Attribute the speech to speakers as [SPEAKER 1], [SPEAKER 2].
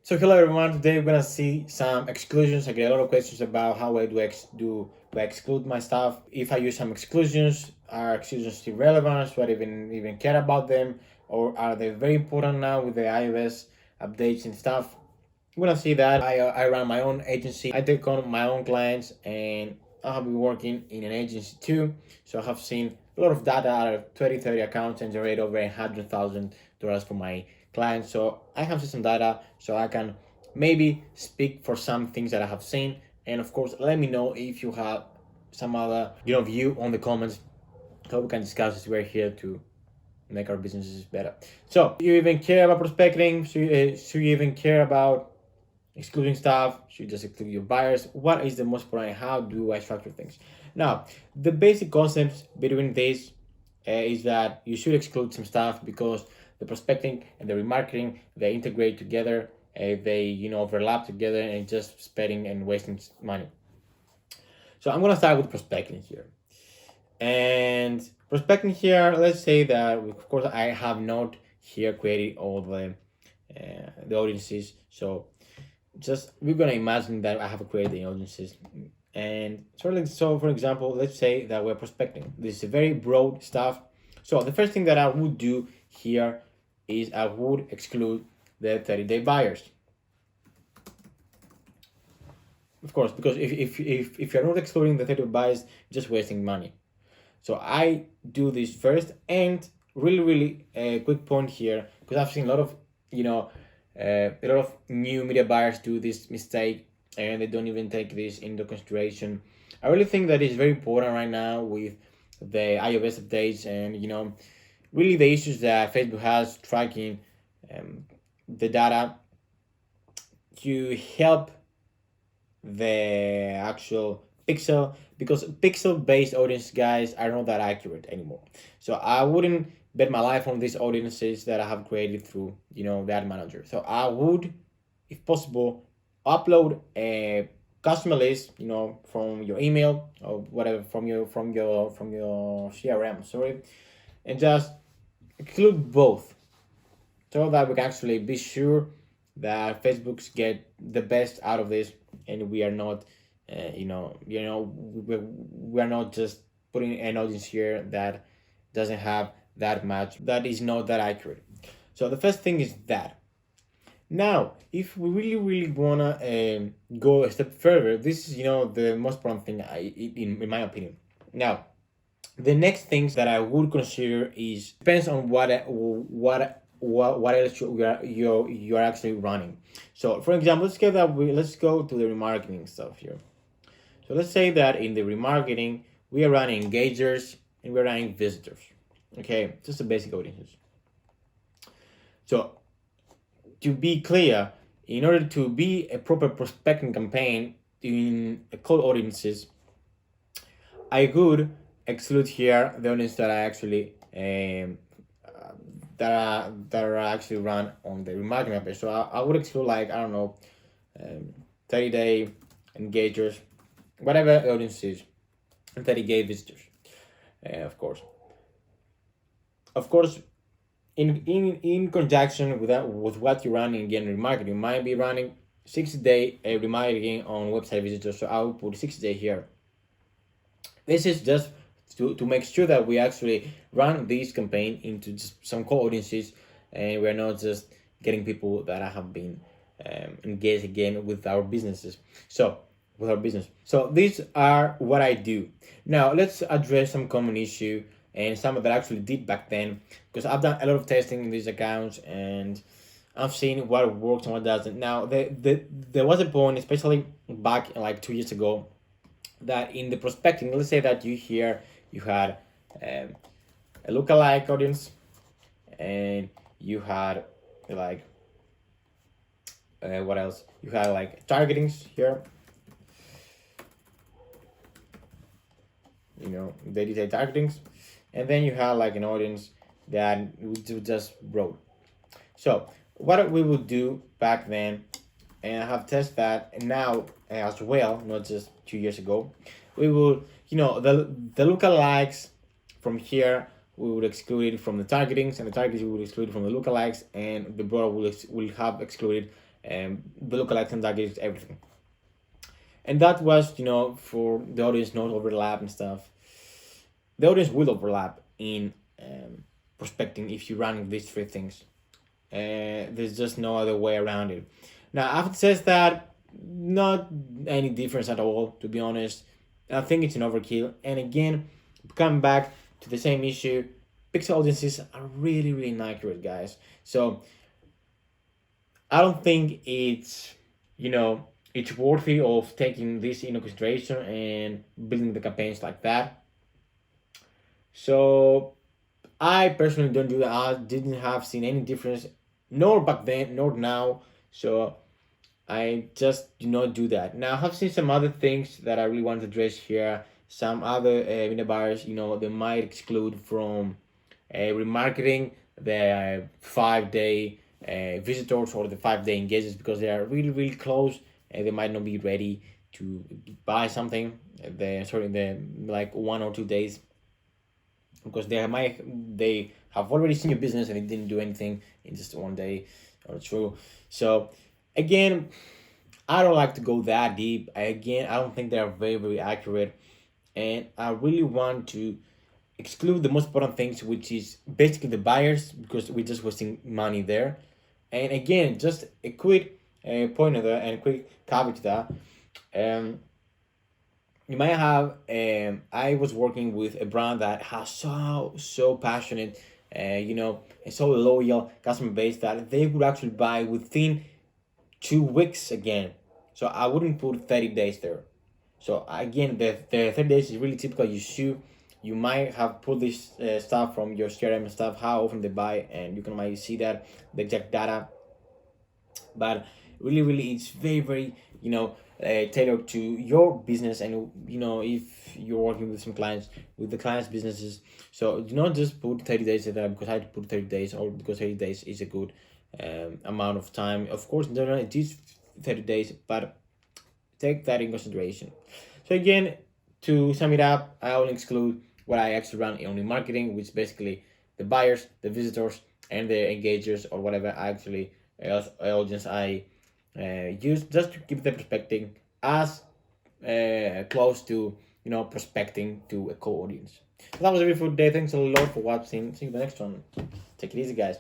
[SPEAKER 1] So hello everyone, today we're gonna see some exclusions. I get a lot of questions about how I do I exclude my stuff. If I use some exclusions, are exclusions still relevant? Do I even care about them? Or are they very important now with the iOS updates and stuff? We're gonna see that. I run my own agency. I take on my own clients and I have been working in an agency too. So I have seen a lot of data out of 30 accounts and generate over $100,000 for my clients. So I have seen some data so I can maybe speak for some things that I have seen. And of course, let me know if you have some other view on the comments. So we can discuss this. We're here to make our businesses better. So, do you even care about prospecting? Should you even care about excluding stuff? Should you just exclude your buyers? What is the most important? How do I structure things? Now, the basic concepts between this is that you should exclude some stuff because the prospecting and the remarketing, they integrate together, they overlap together, and just spending and wasting money. So I'm gonna start with prospecting here. And prospecting here, let's say that of course I have not here created all the audiences. So just we're gonna imagine that I have created the audiences. And so for example, let's say that we're prospecting. This is very broad stuff. So the first thing that I would do here is I would exclude the 30-day buyers. Of course, because if you're not excluding the 30 buyers, you're just wasting money. So I do this first, and really a quick point here, because I've seen a lot of a lot of new media buyers do this mistake and they don't even take this into consideration. I really think that it's very important right now with the iOS updates and really the issues that Facebook has tracking the data to help the actual pixel, because pixel based audience guys are not that accurate anymore. So I wouldn't bet my life on these audiences that I have created through the ad manager. So I would, if possible, upload a customer list from your email or whatever, from your CRM, sorry, and just include both so that we can actually be sure that Facebook's get the best out of this and we are not we're not just putting an audience here that doesn't have that much, that is not that accurate. So the first thing is that. Now, if we really wanna go a step further, this is the most important thing in my opinion. Now, the next things that I would consider is depends on what else you're actually running. So for example, let's go to the remarketing stuff here. So let's say that in the remarketing we are running engagers and we're running visitors. Okay, just the basic audiences. So to be clear, in order to be a proper prospecting campaign in cold audiences, I could exclude here the audience that I actually that are actually run on the remarketing page. So I would exclude, like, I don't know, 30-day engagers, whatever audience is, and 30-day visitors, of course. Of course, in conjunction with what you're running again remarketing, you might be running 60-day remarketing on website visitors. So I will put 60-day here. This is just to make sure that we actually run this campaign into just some core audiences and we're not just getting people that have been engaged again with our businesses. So with our business. So these are what I do. Now let's address some common issue and some that I actually did back then, because I've done a lot of testing in these accounts and I've seen what works and what doesn't. Now there was a point, especially back like 2 years ago, that in the prospecting, let's say that you had a lookalike audience and you had like what else? You had like targetings here. They did a targetings, and then you had like an audience that would just broad. So what we would do back then, and I have tested that now as well, not just 2 years ago, we will, the lookalikes from here, we would exclude it from the targetings, and the targetings we would exclude from the lookalikes, and the broad will have excluded the lookalike targets, everything. And that was, for the audience not overlap and stuff. The audience will overlap in prospecting if you run these three things. There's just no other way around it. Now, after it says that, not any difference at all, to be honest. I think it's an overkill. And again, coming back to the same issue, pixel audiences are really, really inaccurate, guys. So I don't think it's worthy of taking this into consideration and building the campaigns like that. So I personally don't do that. I didn't have seen any difference, nor back then, nor now. So I just do not do that. Now I have seen some other things that I really want to address here. Some other media buyers, they might exclude from remarketing the 5 day visitors or the 5 day engagements because they are really really close and they might not be ready to buy something. The like 1 or 2 days because they have already seen your business and they didn't do anything in just one day or two. So again, I don't like to go that deep. I don't think they are very very accurate, and I really want to exclude the most important things, which is basically the buyers, because we're just wasting money there. And again, just a quick pointer there and a quick caveat to that. Um, you might have. I was working with a brand that has so passionate, and so loyal customer base that they would actually buy within 2 weeks again. So I wouldn't put 30 days there. So again, the 30 days is really typical. You might have put this stuff from your CRM and stuff, how often they buy, and you can might see that the exact data. But really, really, it's very, very tailored to your business, and if you're working with some clients, with the clients' businesses. So do not just put 30 days there because I had to put 30 days, or because 30 days is a good amount of time. Of course, no, it is 30 days, but take that in consideration. So again, to sum it up, I only exclude what I actually run on in marketing, which is basically the buyers, the visitors, and the engagers, or whatever actually audience I use, just to keep the perspective as close to prospecting to a core audience. So that was it for today. Thanks a lot for watching. See you in the next one. Take it easy, guys.